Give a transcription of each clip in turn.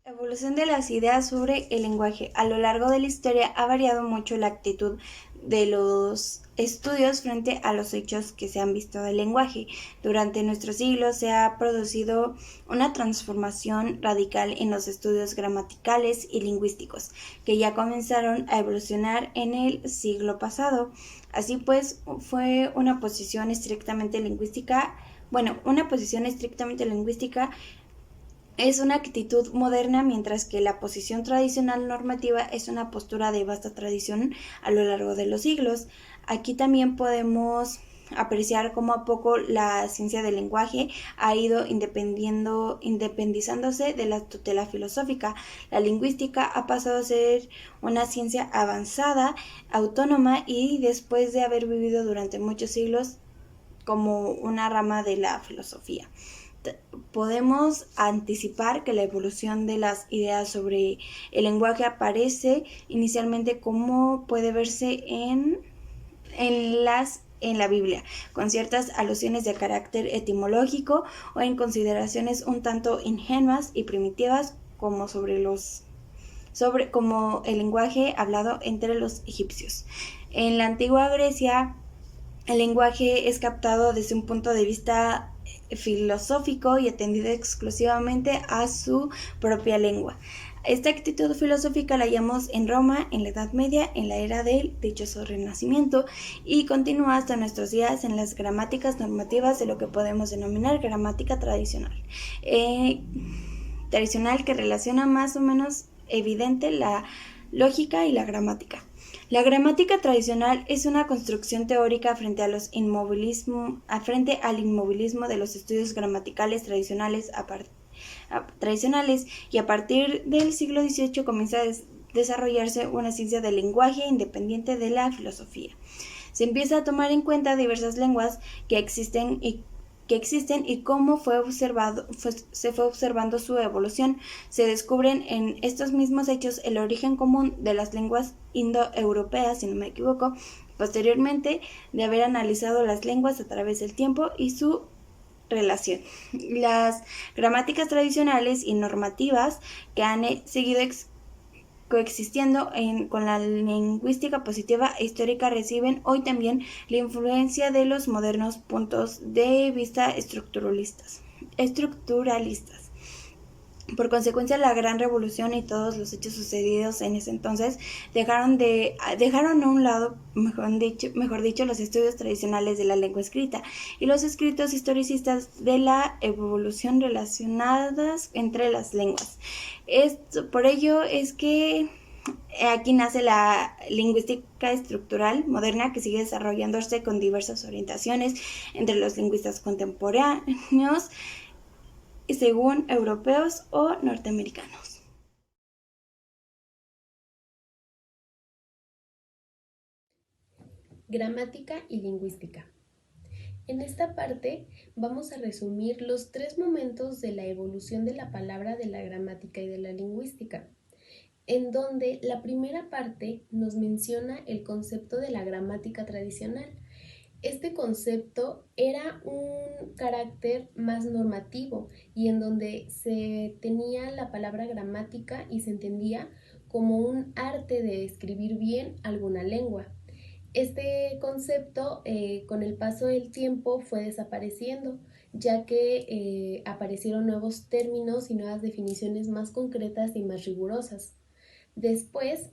Evolución de las ideas sobre el lenguaje. A lo largo de la historia ha variado mucho la actitud de los estudios frente a los hechos que se han visto del lenguaje. Durante nuestros siglos se ha producido una transformación radical en los estudios gramaticales y lingüísticos, que ya comenzaron a evolucionar en el siglo pasado. Así pues, fue una posición estrictamente lingüística, es una actitud moderna, mientras que la posición tradicional normativa es una postura de vasta tradición a lo largo de los siglos. Aquí también podemos apreciar cómo a poco la ciencia del lenguaje ha ido independizándose de la tutela filosófica. La lingüística ha pasado a ser una ciencia avanzada, autónoma y después de haber vivido durante muchos siglos como una rama de la filosofía. Podemos anticipar que la evolución de las ideas sobre el lenguaje aparece inicialmente como puede verse en la Biblia, con ciertas alusiones de carácter etimológico o en consideraciones un tanto ingenuas y primitivas como como el lenguaje hablado entre los egipcios. En la antigua Grecia, el lenguaje es captado desde un punto de vista filosófico y atendido exclusivamente a su propia lengua. Esta actitud filosófica la hallamos en Roma, en la Edad Media, en la era del dichoso Renacimiento y continúa hasta nuestros días en las gramáticas normativas de lo que podemos denominar gramática tradicional. Tradicional que relaciona más o menos evidente la lógica y la gramática. La gramática tradicional es una construcción teórica frente al inmovilismo de los estudios gramaticales tradicionales y a partir del siglo XVIII comienza a desarrollarse una ciencia del lenguaje independiente de la filosofía. Se empieza a tomar en cuenta diversas lenguas que existen y cómo se fue observando su evolución. Se descubren en estos mismos hechos el origen común de las lenguas indoeuropeas, si no me equivoco, posteriormente de haber analizado las lenguas a través del tiempo y su relación. Las gramáticas tradicionales y normativas que han seguido coexistiendo con la lingüística positiva e histórica reciben hoy también la influencia de los modernos puntos de vista estructuralistas. Por consecuencia, la gran revolución y todos los hechos sucedidos en ese entonces dejaron a un lado, mejor dicho, los estudios tradicionales de la lengua escrita y los escritos historicistas de la evolución relacionadas entre las lenguas. Por ello es que aquí nace la lingüística estructural moderna, que sigue desarrollándose con diversas orientaciones entre los lingüistas contemporáneos, según europeos o norteamericanos. Gramática y lingüística. En esta parte vamos a resumir los tres momentos de la evolución de la palabra de la gramática y de la lingüística, en donde la primera parte nos menciona el concepto de la gramática tradicional. Este concepto era un carácter más normativo y en donde se tenía la palabra gramática y se entendía como un arte de escribir bien alguna lengua. Este concepto con el paso del tiempo fue desapareciendo, ya que aparecieron nuevos términos y nuevas definiciones más concretas y más rigurosas. Después,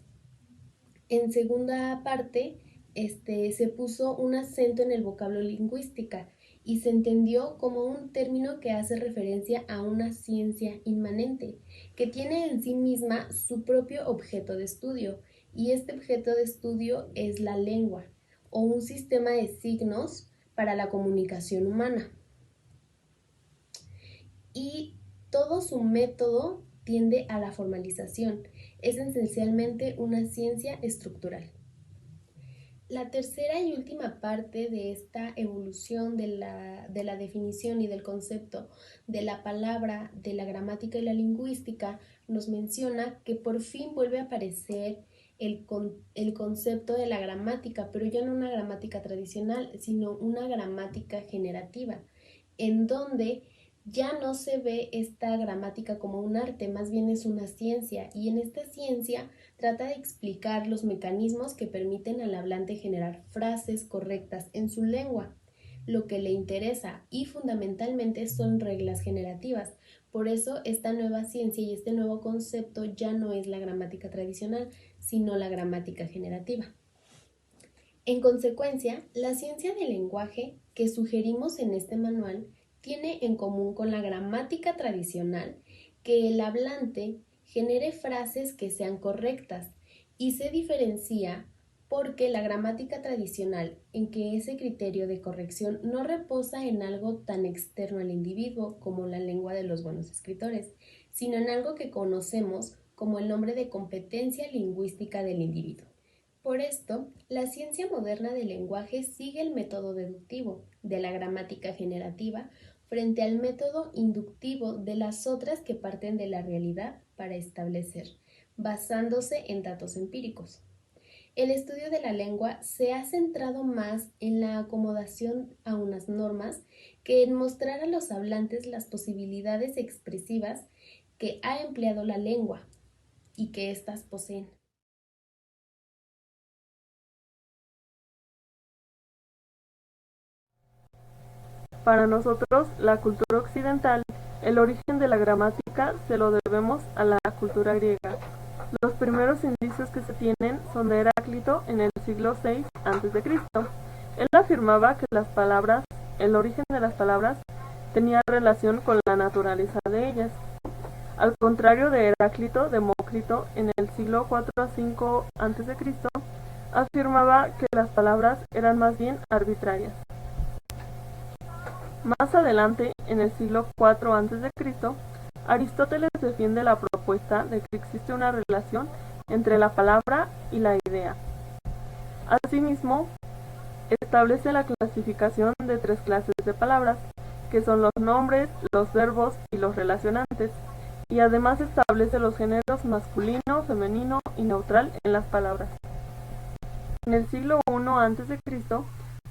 en segunda parte, se puso un acento en el vocablo lingüística y se entendió como un término que hace referencia a una ciencia inmanente, que tiene en sí misma su propio objeto de estudio, y este objeto de estudio es la lengua, o un sistema de signos para la comunicación humana. Y todo su método tiende a la formalización, es esencialmente una ciencia estructural. La tercera y última parte de esta evolución de la definición y del concepto de la palabra, de la gramática y la lingüística, nos menciona que por fin vuelve a aparecer el concepto de la gramática, pero ya no una gramática tradicional, sino una gramática generativa, en donde ya no se ve esta gramática como un arte, más bien es una ciencia, y en esta ciencia trata de explicar los mecanismos que permiten al hablante generar frases correctas en su lengua. Lo que le interesa y fundamentalmente son reglas generativas. Por eso esta nueva ciencia y este nuevo concepto ya no es la gramática tradicional, sino la gramática generativa. En consecuencia, la ciencia del lenguaje que sugerimos en este manual tiene en común con la gramática tradicional que el hablante genere frases que sean correctas y se diferencia porque la gramática tradicional, en que ese criterio de corrección no reposa en algo tan externo al individuo como la lengua de los buenos escritores, sino en algo que conocemos como el nombre de competencia lingüística del individuo. Por esto, la ciencia moderna del lenguaje sigue el método deductivo de la gramática generativa frente al método inductivo de las otras que parten de la realidad para establecer, basándose en datos empíricos. El estudio de la lengua se ha centrado más en la acomodación a unas normas que en mostrar a los hablantes las posibilidades expresivas que ha empleado la lengua y que éstas poseen. Para nosotros, la cultura occidental, el origen de la gramática se lo debemos a la cultura griega. Los primeros indicios que se tienen son de Heráclito en el siglo VI a.C. Él afirmaba que las palabras, el origen de las palabras, tenía relación con la naturaleza de ellas. Al contrario de Heráclito, Demócrito, en el siglo IV a V a.C., afirmaba que las palabras eran más bien arbitrarias. Más adelante, en el siglo IV a.C., Aristóteles defiende la propuesta de que existe una relación entre la palabra y la idea. Asimismo, establece la clasificación de 3 clases de palabras, que son los nombres, los verbos y los relacionantes, y además establece los géneros masculino, femenino y neutral en las palabras. En el siglo I a.C.,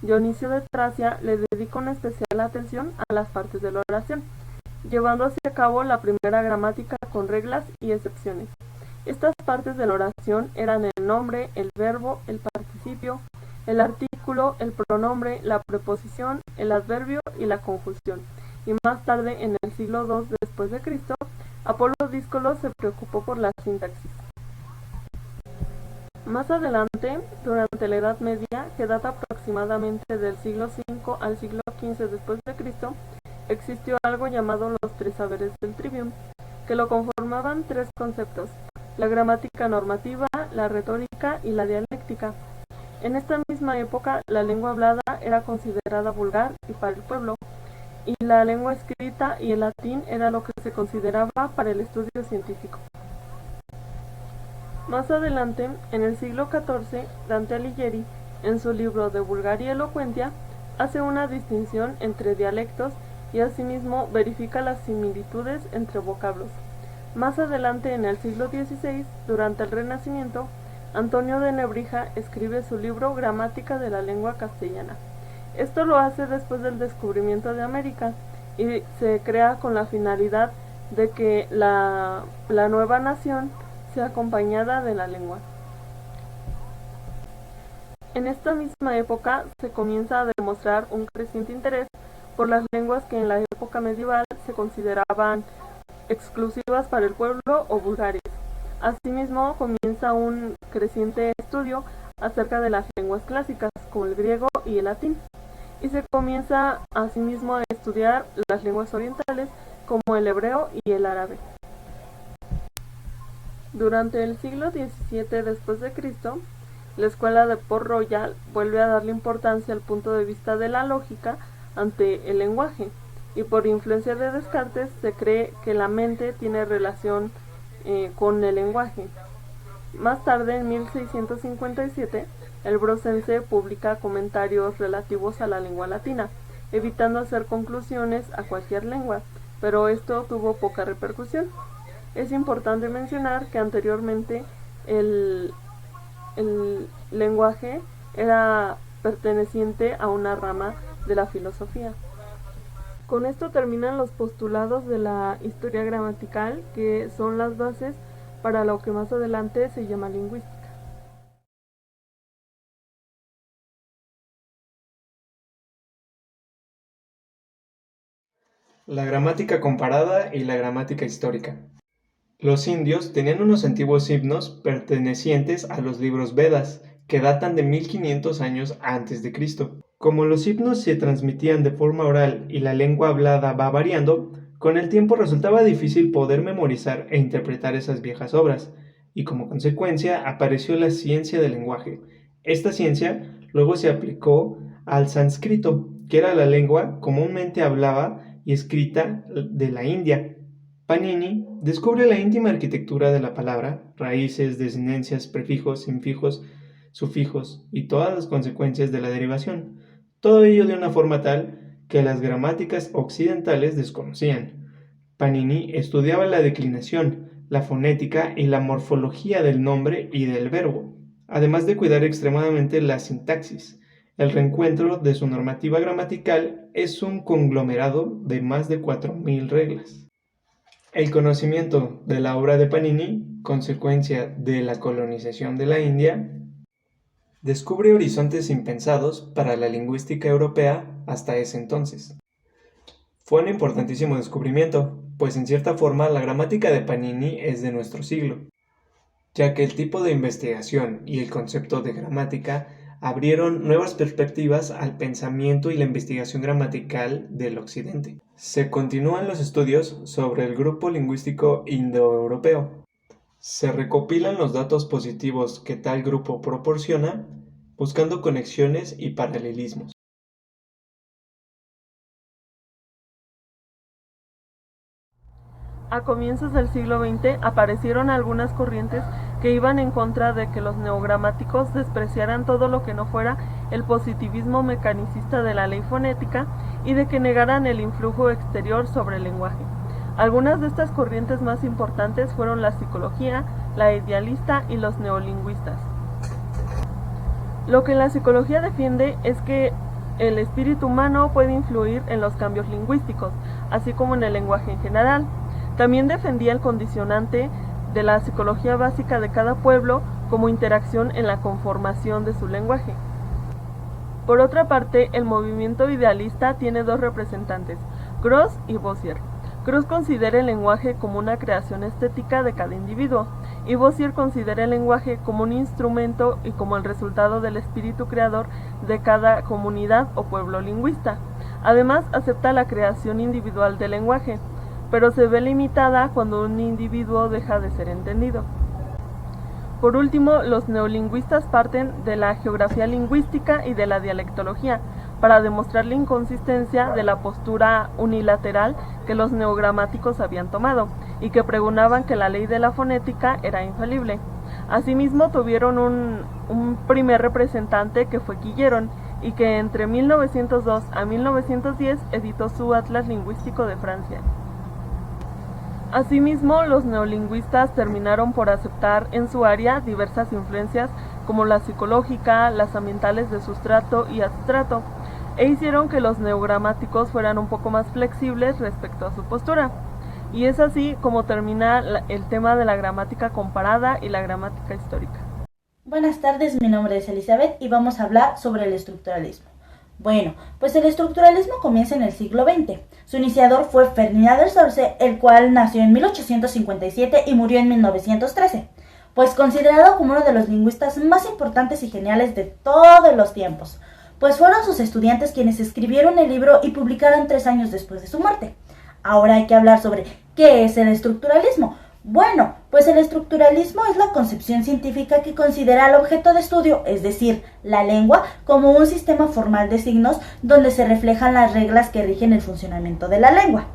Dionisio de Tracia le dedica una especial atención a las partes de la oración, llevando así a cabo la primera gramática con reglas y excepciones. Estas partes de la oración eran el nombre, el verbo, el participio, el artículo, el pronombre, la preposición, el adverbio y la conjunción. Y más tarde, en el siglo II después de Cristo, Apolo Díscolo se preocupó por la sintaxis. Más adelante, durante la Edad Media, que data aproximadamente del siglo V al siglo XV después de Cristo, existió algo llamado los 3 saberes del Trivium, que lo conformaban 3 conceptos: la gramática normativa, la retórica y la dialéctica. En esta misma época, la lengua hablada era considerada vulgar y para el pueblo, y la lengua escrita y el latín era lo que se consideraba para el estudio científico. Más adelante, en el siglo XIV, Dante Alighieri, en su libro De Vulgaria Eloquentia, hace una distinción entre dialectos y asimismo verifica las similitudes entre vocablos. Más adelante, en el siglo XVI, durante el Renacimiento, Antonio de Nebrija escribe su libro Gramática de la lengua castellana. Esto lo hace después del descubrimiento de América y se crea con la finalidad de que la nueva nación sea acompañada de la lengua. En esta misma época se comienza a demostrar un creciente interés por las lenguas que en la época medieval se consideraban exclusivas para el pueblo o vulgares. Asimismo, comienza un creciente estudio acerca de las lenguas clásicas, como el griego y el latín, y se comienza asimismo a estudiar las lenguas orientales, como el hebreo y el árabe. Durante el siglo XVII después de Cristo, la escuela de Port Royal vuelve a darle importancia al punto de vista de la lógica ante el lenguaje, y por influencia de Descartes se cree que la mente tiene relación con el lenguaje. Más tarde, en 1657, el Brocense publica comentarios relativos a la lengua latina, evitando hacer conclusiones a cualquier lengua, pero esto tuvo poca repercusión. Es importante mencionar que anteriormente el lenguaje era perteneciente a una rama de la filosofía. Con esto terminan los postulados de la historia gramatical, que son las bases para lo que más adelante se llama lingüística. La gramática comparada y la gramática histórica. Los indios tenían unos antiguos himnos pertenecientes a los libros Vedas, que datan de 1500 años antes de Cristo. Como los himnos se transmitían de forma oral y la lengua hablada va variando, con el tiempo resultaba difícil poder memorizar e interpretar esas viejas obras, y como consecuencia apareció la ciencia del lenguaje. Esta ciencia luego se aplicó al sánscrito, que era la lengua comúnmente hablada y escrita de la India. Panini descubre la íntima arquitectura de la palabra, raíces, desinencias, prefijos, infijos, sufijos y todas las consecuencias de la derivación. Todo ello de una forma tal que las gramáticas occidentales desconocían. Panini estudiaba la declinación, la fonética y la morfología del nombre y del verbo, además de cuidar extremadamente la sintaxis. El reencuentro de su normativa gramatical es un conglomerado de más de 4000 reglas. El conocimiento de la obra de Panini, consecuencia de la colonización de la India, descubre horizontes impensados para la lingüística europea hasta ese entonces. Fue un importantísimo descubrimiento, pues en cierta forma la gramática de Panini es de nuestro siglo, ya que el tipo de investigación y el concepto de gramática abrieron nuevas perspectivas al pensamiento y la investigación gramatical del Occidente. Se continúan los estudios sobre el grupo lingüístico indoeuropeo. Se recopilan los datos positivos que tal grupo proporciona, buscando conexiones y paralelismos. A comienzos del siglo XX aparecieron algunas corrientes que iban en contra de que los neogramáticos despreciaran todo lo que no fuera el positivismo mecanicista de la ley fonética y de que negaran el influjo exterior sobre el lenguaje. Algunas de estas corrientes más importantes fueron la psicología, la idealista y los neolingüistas. Lo que la psicología defiende es que el espíritu humano puede influir en los cambios lingüísticos, así como en el lenguaje en general. También defendía el condicionante de la psicología básica de cada pueblo como interacción en la conformación de su lenguaje. Por otra parte, el movimiento idealista tiene dos representantes, Gross y Bossier. Gross considera el lenguaje como una creación estética de cada individuo, y Bossier considera el lenguaje como un instrumento y como el resultado del espíritu creador de cada comunidad o pueblo lingüista. Además, acepta la creación individual del lenguaje, pero se ve limitada cuando un individuo deja de ser entendido. Por último, los neolingüistas parten de la geografía lingüística y de la dialectología para demostrar la inconsistencia de la postura unilateral que los neogramáticos habían tomado y que pregonaban que la ley de la fonética era infalible. Asimismo, tuvieron un primer representante que fue Quilleron y que entre 1902 a 1910 editó su Atlas Lingüístico de Francia. Asimismo, los neolingüistas terminaron por aceptar en su área diversas influencias como la psicológica, las ambientales de sustrato y abstrato, e hicieron que los neogramáticos fueran un poco más flexibles respecto a su postura. Y es así como termina el tema de la gramática comparada y la gramática histórica. Buenas tardes, mi nombre es Elizabeth y vamos a hablar sobre el estructuralismo. Bueno, pues el estructuralismo comienza en el siglo XX. Su iniciador fue Ferdinand del Sorce, el cual nació en 1857 y murió en 1913, pues considerado como uno de los lingüistas más importantes y geniales de todos los tiempos, pues fueron sus estudiantes quienes escribieron el libro y publicaron 3 años después de su muerte. Ahora hay que hablar sobre ¿qué es el estructuralismo? Bueno, pues el estructuralismo es la concepción científica que considera al objeto de estudio, es decir, la lengua, como un sistema formal de signos donde se reflejan las reglas que rigen el funcionamiento de la lengua.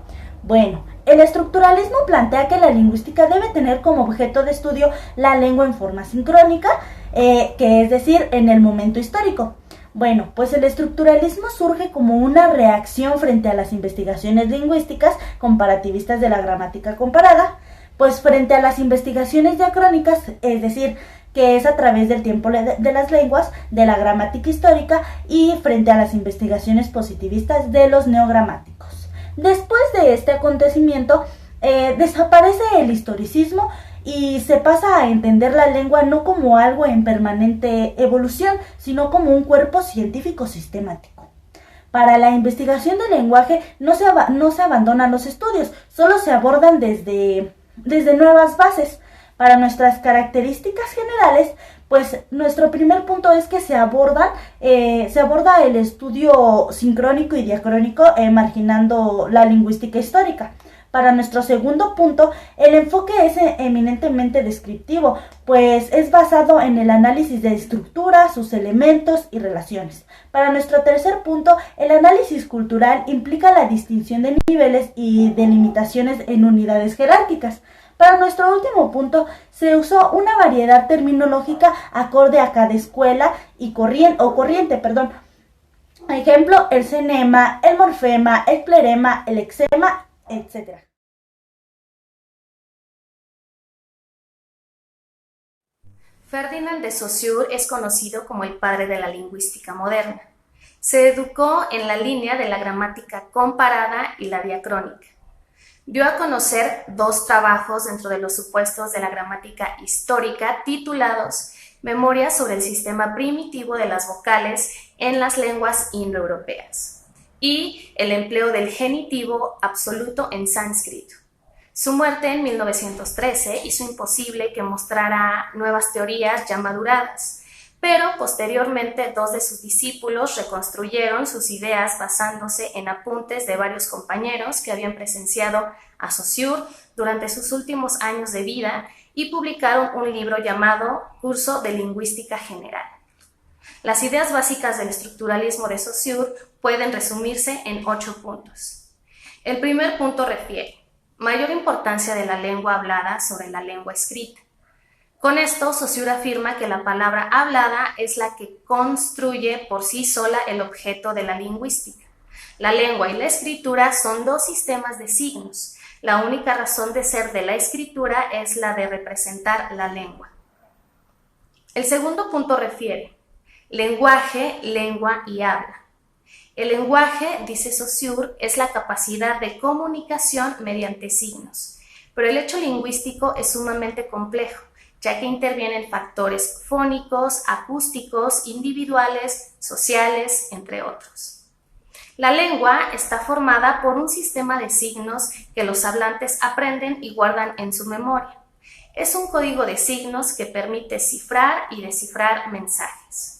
Bueno, el estructuralismo plantea que la lingüística debe tener como objeto de estudio la lengua en forma sincrónica, que es decir, en el momento histórico. Bueno, pues el estructuralismo surge como una reacción frente a las investigaciones lingüísticas comparativistas de la gramática comparada, pues frente a las investigaciones diacrónicas, es decir, que es a través del tiempo de las lenguas, de la gramática histórica, y frente a las investigaciones positivistas de los neogramáticos. Después de este acontecimiento, desaparece el historicismo y se pasa a entender la lengua no como algo en permanente evolución, sino como un cuerpo científico sistemático. Para la investigación del lenguaje no se abandonan los estudios, solo se abordan desde nuevas bases. Para nuestras características generales, pues nuestro primer punto es que se aborda el estudio sincrónico y diacrónico, marginando la lingüística histórica. Para nuestro segundo punto, el enfoque es eminentemente descriptivo, pues es basado en el análisis de estructura, sus elementos y relaciones. Para nuestro tercer punto, el análisis cultural implica la distinción de niveles y delimitaciones en unidades jerárquicas. Para nuestro último punto, se usó una variedad terminológica acorde a cada escuela y corriente. Ejemplo, el cenema, el morfema, el plerema, el lexema, etc. Ferdinand de Saussure es conocido como el padre de la lingüística moderna. Se educó en la línea de la gramática comparada y la diacrónica. Dio a conocer 2 trabajos dentro de los supuestos de la gramática histórica titulados Memorias sobre el sistema primitivo de las vocales en las lenguas indoeuropeas y El empleo del genitivo absoluto en sánscrito. Su muerte en 1913 hizo imposible que mostrara nuevas teorías ya maduradas, pero posteriormente 2 de sus discípulos reconstruyeron sus ideas basándose en apuntes de varios compañeros que habían presenciado a Saussure durante sus últimos años de vida y publicaron un libro llamado Curso de Lingüística General. Las ideas básicas del estructuralismo de Saussure pueden resumirse en 8 puntos. El primer punto refiere mayor importancia de la lengua hablada sobre la lengua escrita. Con esto, Saussure afirma que la palabra hablada es la que construye por sí sola el objeto de la lingüística. La lengua y la escritura son 2 sistemas de signos. La única razón de ser de la escritura es la de representar la lengua. El segundo punto refiere lenguaje, lengua y habla. El lenguaje, dice Saussure, es la capacidad de comunicación mediante signos, pero el hecho lingüístico es sumamente complejo, ya que intervienen factores fónicos, acústicos, individuales, sociales, entre otros. La lengua está formada por un sistema de signos que los hablantes aprenden y guardan en su memoria. Es un código de signos que permite cifrar y descifrar mensajes.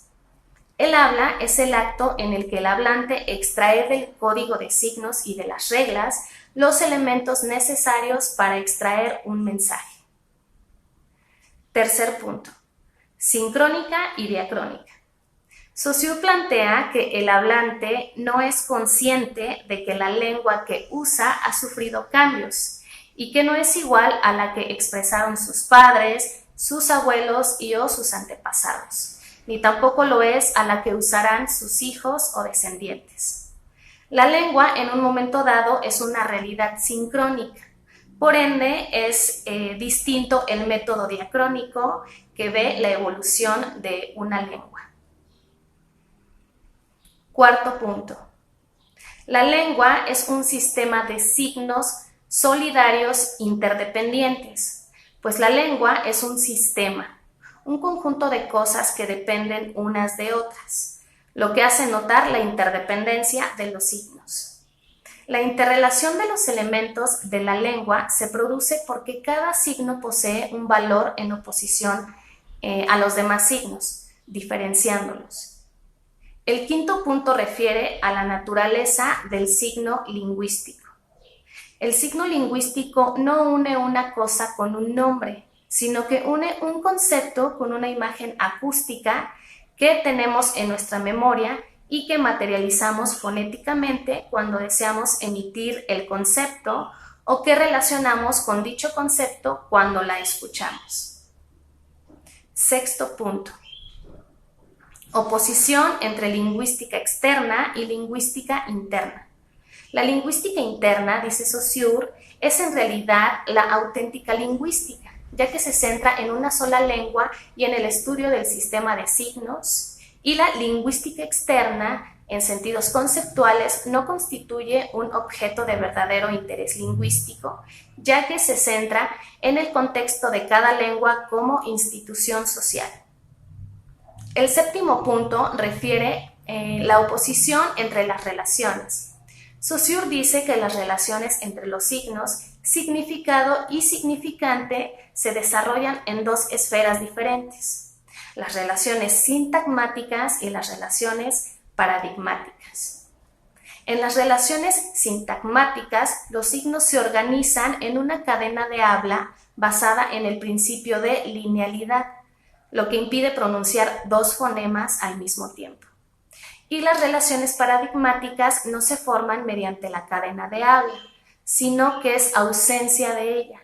El habla es el acto en el que el hablante extrae del código de signos y de las reglas los elementos necesarios para extraer un mensaje. Tercer punto, sincrónica y diacrónica. Saussure plantea que el hablante no es consciente de que la lengua que usa ha sufrido cambios y que no es igual a la que expresaron sus padres, sus abuelos o sus antepasados, ni tampoco lo es a la que usarán sus hijos o descendientes. La lengua en un momento dado es una realidad sincrónica, por ende es distinto el método diacrónico que ve la evolución de una lengua. Cuarto punto. La lengua es un sistema de signos solidarios interdependientes, pues la lengua es un sistema, un conjunto de cosas que dependen unas de otras, lo que hace notar la interdependencia de los signos. La interrelación de los elementos de la lengua se produce porque cada signo posee un valor en oposición a los demás signos, diferenciándolos. El quinto punto refiere a la naturaleza del signo lingüístico. El signo lingüístico no une una cosa con un nombre, sino que une un concepto con una imagen acústica que tenemos en nuestra memoria y que materializamos fonéticamente cuando deseamos emitir el concepto o que relacionamos con dicho concepto cuando la escuchamos. Sexto punto. Oposición entre lingüística externa y lingüística interna. La lingüística interna, dice Saussure, es en realidad la auténtica lingüística, ya que se centra en una sola lengua y en el estudio del sistema de signos, y la lingüística externa en sentidos conceptuales, no constituye un objeto de verdadero interés lingüístico, ya que se centra en el contexto de cada lengua como institución social. El séptimo punto refiere la oposición entre las relaciones. Saussure dice que las relaciones entre los signos, significado y significante, se desarrollan en dos esferas diferentes: las relaciones sintagmáticas y las relaciones paradigmáticas. En las relaciones sintagmáticas, los signos se organizan en una cadena de habla basada en el principio de linealidad, lo que impide pronunciar dos fonemas al mismo tiempo. Y las relaciones paradigmáticas no se forman mediante la cadena de habla, sino que es ausencia de ella.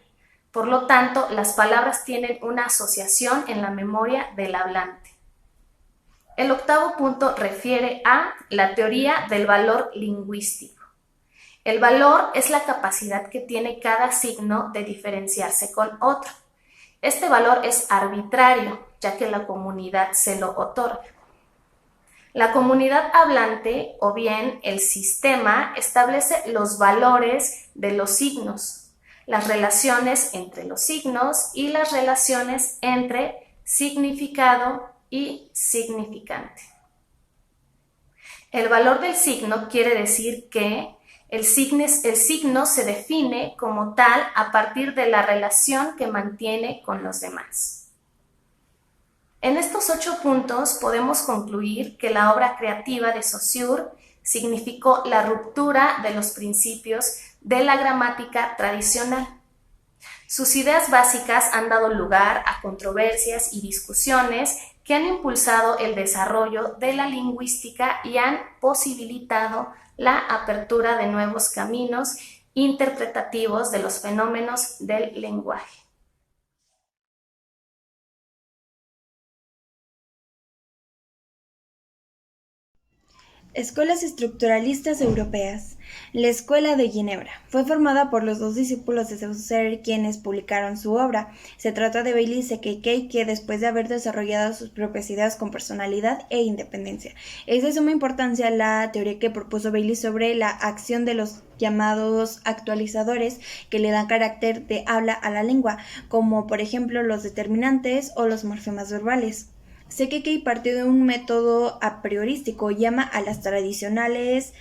Por lo tanto, las palabras tienen una asociación en la memoria del hablante. El octavo punto refiere a la teoría del valor lingüístico. El valor es la capacidad que tiene cada signo de diferenciarse con otro. Este valor es arbitrario, ya que la comunidad se lo otorga. La comunidad hablante, o bien el sistema, establece los valores de los signos, las relaciones entre los signos y las relaciones entre significado y significante. El valor del signo quiere decir que el signo se define como tal a partir de la relación que mantiene con los demás. En estos 8 puntos podemos concluir que la obra creativa de Saussure significó la ruptura de los principios de la gramática tradicional. Sus ideas básicas han dado lugar a controversias y discusiones que han impulsado el desarrollo de la lingüística y han posibilitado la apertura de nuevos caminos interpretativos de los fenómenos del lenguaje. Escuelas estructuralistas europeas. La Escuela de Ginebra fue formada por los 2 discípulos de Saussure quienes publicaron su obra. Se trata de Bailly y Szekely, que después de haber desarrollado sus propias ideas con personalidad e independencia. Es de suma importancia la teoría que propuso Bailly sobre la acción de los llamados actualizadores que le dan carácter de habla a la lengua, como por ejemplo los determinantes o los morfemas verbales. Szekely partió de un método a priorístico, llama a las tradicionales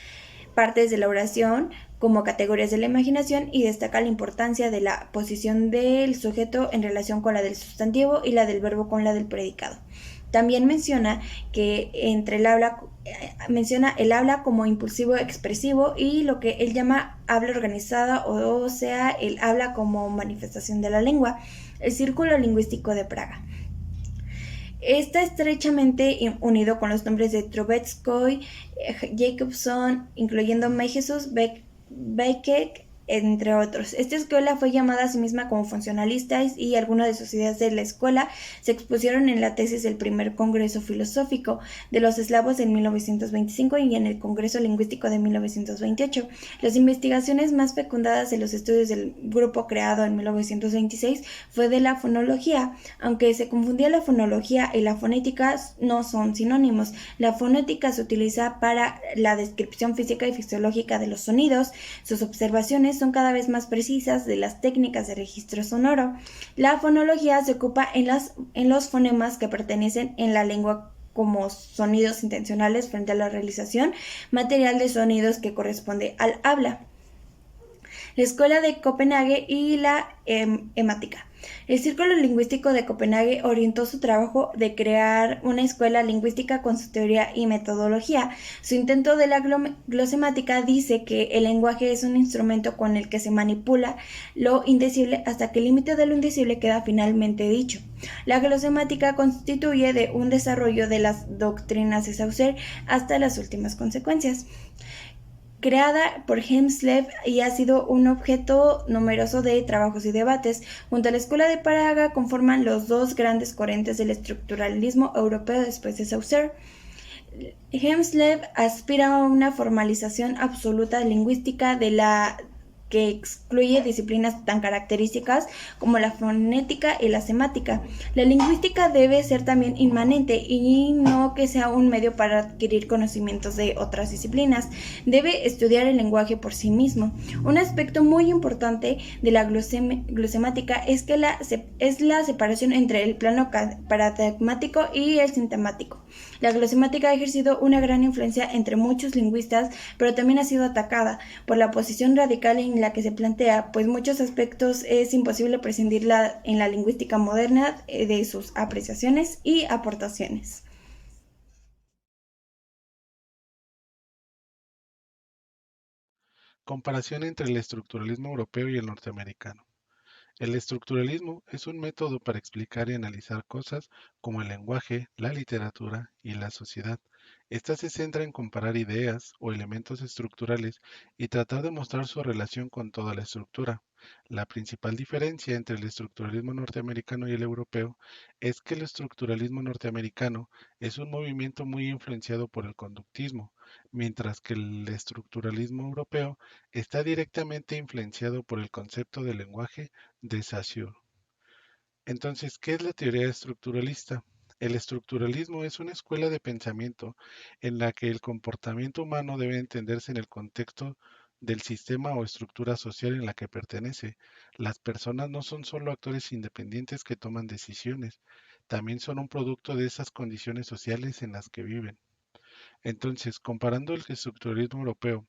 partes de la oración como categorías de la imaginación y destaca la importancia de la posición del sujeto en relación con la del sustantivo y la del verbo con la del predicado. También menciona el habla como impulsivo expresivo y lo que él llama habla organizada, o sea, el habla como manifestación de la lengua. El Círculo Lingüístico de Praga está estrechamente unido con los nombres de Trubetskoy, Jacobson, incluyendo Mayhesus, Beckett, entre otros. Esta escuela fue llamada a sí misma como funcionalista y algunas de sus ideas de la escuela se expusieron en la tesis del primer Congreso Filosófico de los Eslavos en 1925 y en el Congreso Lingüístico de 1928. Las investigaciones más fecundadas de los estudios del grupo creado en 1926 fue de la fonología. Aunque se confundía la fonología y la fonética, no son sinónimos. La fonética se utiliza para la descripción física y fisiológica de los sonidos. Sus observaciones son cada vez más precisas de las técnicas de registro sonoro. La fonología se ocupa en los fonemas que pertenecen en la lengua como sonidos intencionales frente a la realización material de sonidos que corresponde al habla. La Escuela de Copenhague y la Hemática. El Círculo Lingüístico de Copenhague orientó su trabajo de crear una escuela lingüística con su teoría y metodología. Su intento de la glosemática dice que el lenguaje es un instrumento con el que se manipula lo indecible hasta que el límite de lo indecible queda finalmente dicho. La glosemática constituye de un desarrollo de las doctrinas de Saussure hasta las últimas consecuencias. Creada por Hemsleb y ha sido un objeto numeroso de trabajos y debates. Junto a la Escuela de Praga conforman los 2 grandes corrientes del estructuralismo europeo después de Saussure. Hemsleb aspira a una formalización absoluta lingüística de la que excluye disciplinas tan características como la fonética y la semática. La lingüística debe ser también inmanente y no que sea un medio para adquirir conocimientos de otras disciplinas. Debe estudiar el lenguaje por sí mismo. Un aspecto muy importante de la glosemática es la separación entre el plano paradigmático y el sintáctico. La glosemática ha ejercido una gran influencia entre muchos lingüistas, pero también ha sido atacada por la posición radical en la que se plantea, pues muchos aspectos es imposible prescindir en la lingüística moderna de sus apreciaciones y aportaciones. Comparación entre el estructuralismo europeo y el norteamericano. El estructuralismo es un método para explicar y analizar cosas como el lenguaje, la literatura y la sociedad. Esta se centra en comparar ideas o elementos estructurales y tratar de mostrar su relación con toda la estructura. La principal diferencia entre el estructuralismo norteamericano y el europeo es que el estructuralismo norteamericano es un movimiento muy influenciado por el conductismo, mientras que el estructuralismo europeo está directamente influenciado por el concepto de lenguaje de Saussure. Entonces, ¿qué es la teoría estructuralista? El estructuralismo es una escuela de pensamiento en la que el comportamiento humano debe entenderse en el contexto del sistema o estructura social en la que pertenece. Las personas no son solo actores independientes que toman decisiones, también son un producto de esas condiciones sociales en las que viven. Entonces, comparando el estructuralismo europeo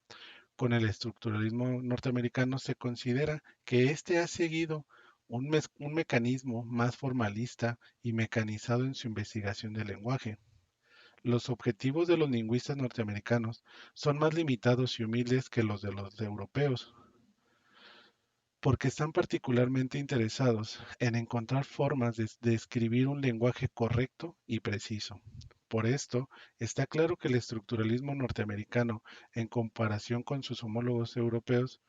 con el estructuralismo norteamericano, se considera que éste ha seguido un mecanismo más formalista y mecanizado en su investigación del lenguaje. Los objetivos de los lingüistas norteamericanos son más limitados y humildes que los europeos, porque están particularmente interesados en encontrar formas de escribir un lenguaje correcto y preciso. Por esto, está claro que el estructuralismo norteamericano, en comparación con sus homólogos europeos,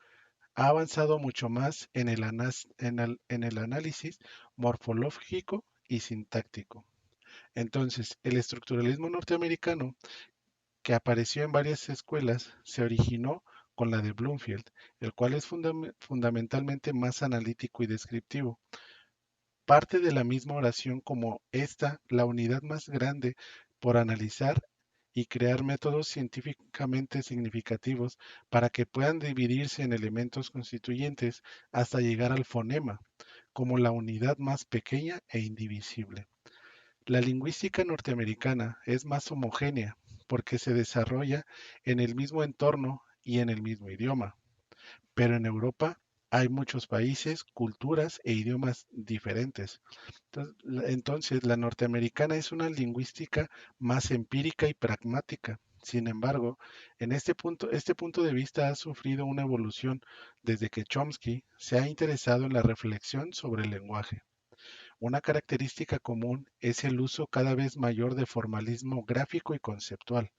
ha avanzado mucho más en el análisis morfológico y sintáctico. Entonces, el estructuralismo norteamericano, que apareció en varias escuelas, se originó con la de Bloomfield, el cual es fundamentalmente más analítico y descriptivo. Parte de la misma oración como esta, la unidad más grande por analizar y crear métodos científicamente significativos para que puedan dividirse en elementos constituyentes hasta llegar al fonema, como la unidad más pequeña e indivisible. La lingüística norteamericana es más homogénea porque se desarrolla en el mismo entorno y en el mismo idioma, pero en Europa hay muchos países, culturas e idiomas diferentes. Entonces, la norteamericana es una lingüística más empírica y pragmática. Sin embargo, este punto de vista ha sufrido una evolución desde que Chomsky se ha interesado en la reflexión sobre el lenguaje. Una característica común es el uso cada vez mayor de formalismo gráfico y conceptual,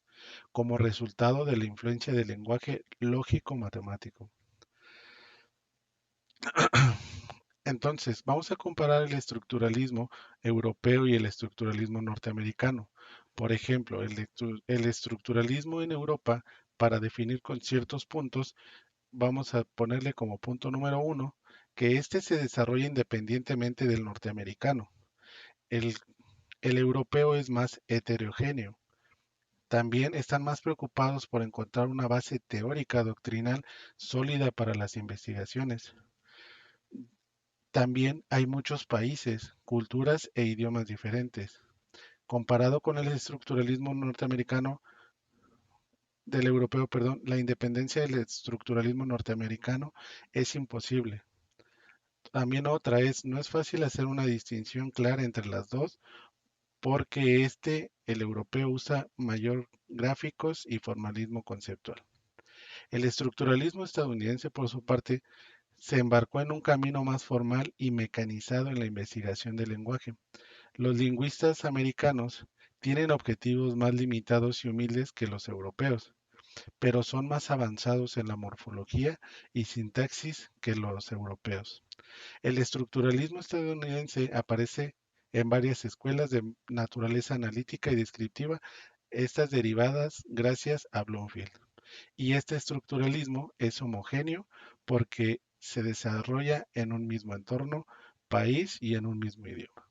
como resultado de la influencia del lenguaje lógico-matemático. Entonces, vamos a comparar el estructuralismo europeo y el estructuralismo norteamericano. Por ejemplo, el estructuralismo en Europa, para definir con ciertos puntos, vamos a ponerle como punto número uno, que éste se desarrolla independientemente del norteamericano. El, el europeo es más heterogéneo. También están más preocupados por encontrar una base teórica doctrinal sólida para las investigaciones. También hay muchos países, culturas e idiomas diferentes. Comparado con el estructuralismo norteamericano, del europeo, perdón, la independencia del estructuralismo norteamericano es imposible. También otra es, no es fácil hacer una distinción clara entre las dos porque el europeo, usa mayor gráficos y formalismo conceptual. El estructuralismo estadounidense, por su parte, se embarcó en un camino más formal y mecanizado en la investigación del lenguaje. Los lingüistas americanos tienen objetivos más limitados y humildes que los europeos, pero son más avanzados en la morfología y sintaxis que los europeos. El estructuralismo estadounidense aparece en varias escuelas de naturaleza analítica y descriptiva, estas derivadas gracias a Bloomfield. Y este estructuralismo es homogéneo porque se desarrolla en un mismo entorno, país y en un mismo idioma.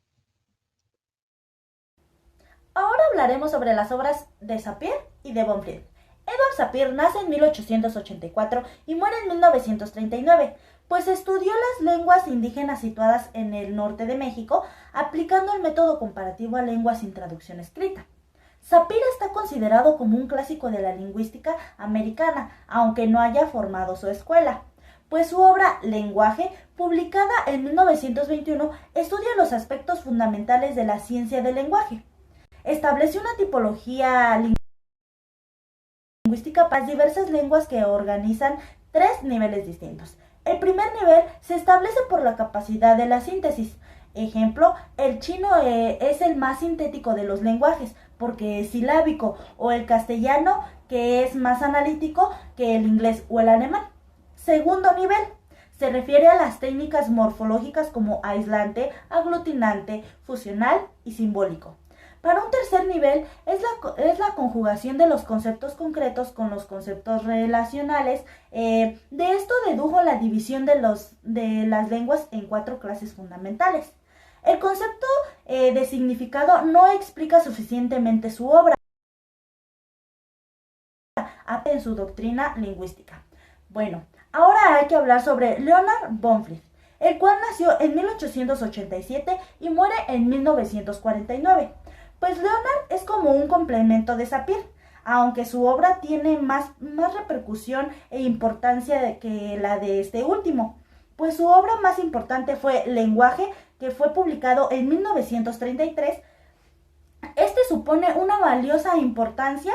Ahora hablaremos sobre las obras de Sapir y de Bonfils. Edward Sapir nace en 1884 y muere en 1939, pues estudió las lenguas indígenas situadas en el norte de México, aplicando el método comparativo a lenguas sin traducción escrita. Sapir está considerado como un clásico de la lingüística americana, aunque no haya formado su escuela, pues su obra Lenguaje, publicada en 1921, estudia los aspectos fundamentales de la ciencia del lenguaje. Estableció una tipología lingüística para las diversas lenguas que organizan 3 niveles distintos. El primer nivel se establece por la capacidad de la síntesis. Ejemplo, el chino es el más sintético de los lenguajes porque es silábico, o el castellano, que es más analítico que el inglés o el alemán. Segundo nivel se refiere a las técnicas morfológicas como aislante, aglutinante, fusional y simbólico. Para un tercer nivel es la conjugación de los conceptos concretos con los conceptos relacionales. De esto dedujo la división de las lenguas en 4 clases fundamentales. El concepto de significado no explica suficientemente su obra en su doctrina lingüística. Bueno, ahora hay que hablar sobre Leonard Bonfils, el cual nació en 1887 y muere en 1949. Pues Leonard es como un complemento de Sapir, aunque su obra tiene más repercusión e importancia que la de este último. Pues su obra más importante fue Lenguaje, que fue publicado en 1933. Este supone una valiosa importancia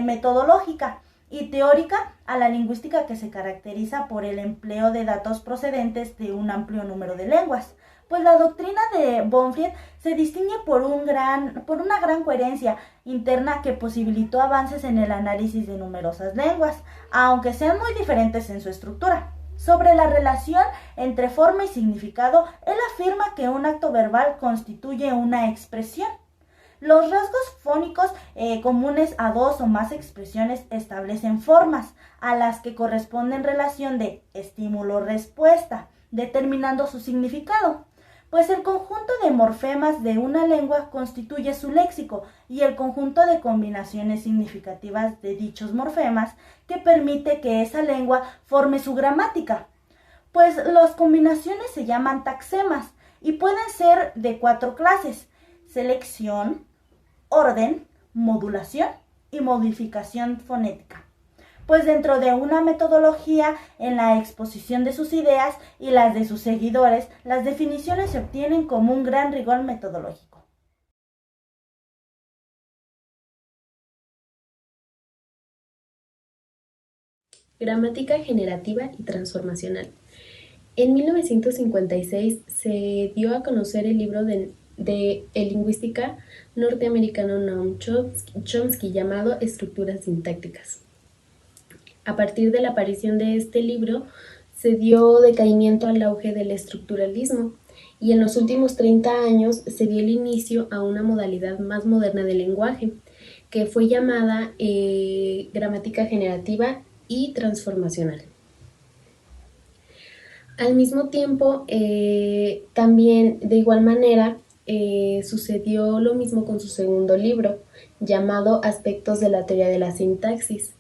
metodológica y teórica a la lingüística, que se caracteriza por el empleo de datos procedentes de un amplio número de lenguas. Pues la doctrina de Bonfils se distingue por una gran coherencia interna que posibilitó avances en el análisis de numerosas lenguas, aunque sean muy diferentes en su estructura. Sobre la relación entre forma y significado, él afirma que un acto verbal constituye una expresión. Los rasgos fónicos comunes a 2 o más expresiones establecen formas, a las que corresponden relación de estímulo-respuesta, determinando su significado. Pues el conjunto de morfemas de una lengua constituye su léxico y el conjunto de combinaciones significativas de dichos morfemas que permite que esa lengua forme su gramática. Pues las combinaciones se llaman taxemas y pueden ser de 4 clases: selección, orden, modulación y modificación fonética. Pues dentro de una metodología en la exposición de sus ideas y las de sus seguidores, las definiciones se obtienen como un gran rigor metodológico. Gramática generativa y transformacional. En 1956 se dio a conocer el libro de el lingüística norteamericano Noam Chomsky llamado Estructuras sintácticas. A partir de la aparición de este libro se dio decaimiento al auge del estructuralismo y en los últimos 30 años se dio el inicio a una modalidad más moderna del lenguaje que fue llamada gramática generativa y transformacional. Al mismo tiempo, también de igual manera sucedió lo mismo con su segundo libro llamado Aspectos de la teoría de la sintaxis.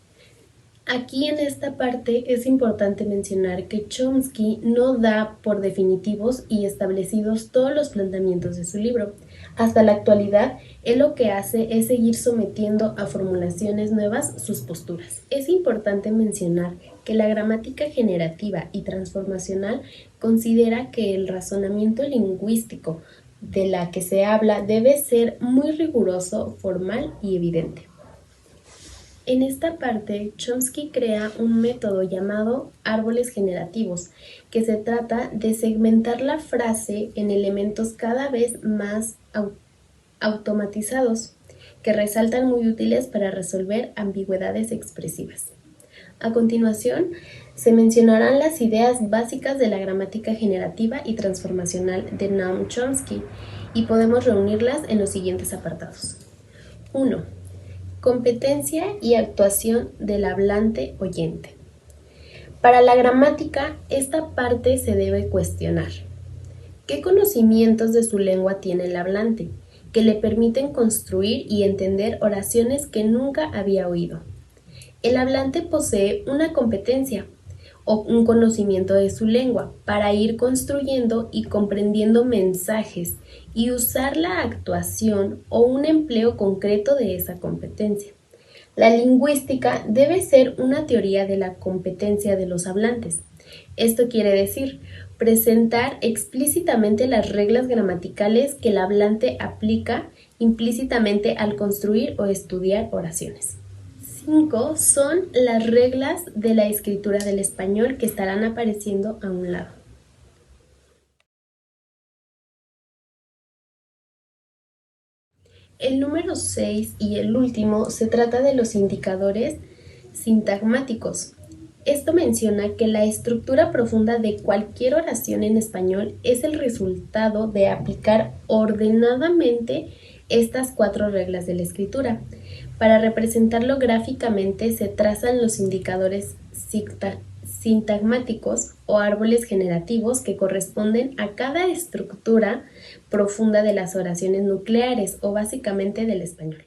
Aquí en esta parte es importante mencionar que Chomsky no da por definitivos y establecidos todos los planteamientos de su libro. Hasta la actualidad, él lo que hace es seguir sometiendo a formulaciones nuevas sus posturas. Es importante mencionar que la gramática generativa y transformacional considera que el razonamiento lingüístico de la que se habla debe ser muy riguroso, formal y evidente. En esta parte, Chomsky crea un método llamado árboles generativos, que se trata de segmentar la frase en elementos cada vez más automatizados, que resultan muy útiles para resolver ambigüedades expresivas. A continuación, se mencionarán las ideas básicas de la gramática generativa y transformacional de Noam Chomsky, y podemos reunirlas en los siguientes apartados. 1. Competencia y actuación del hablante oyente. Para la gramática, esta parte se debe cuestionar. ¿Qué conocimientos de su lengua tiene el hablante que le permiten construir y entender oraciones que nunca había oído? El hablante posee una competencia o un conocimiento de su lengua para ir construyendo y comprendiendo mensajes y usar la actuación o un empleo concreto de esa competencia. La lingüística debe ser una teoría de la competencia de los hablantes. Esto quiere decir presentar explícitamente las reglas gramaticales que el hablante aplica implícitamente al construir o estudiar oraciones. 5 son las reglas de la escritura del español que estarán apareciendo a un lado. El número 6 y el último se trata de los indicadores sintagmáticos. Esto menciona que la estructura profunda de cualquier oración en español es el resultado de aplicar ordenadamente estas 4 reglas de la escritura. Para representarlo gráficamente se trazan los indicadores sintagmáticos o árboles generativos que corresponden a cada estructura profunda de las oraciones nucleares o básicamente del español.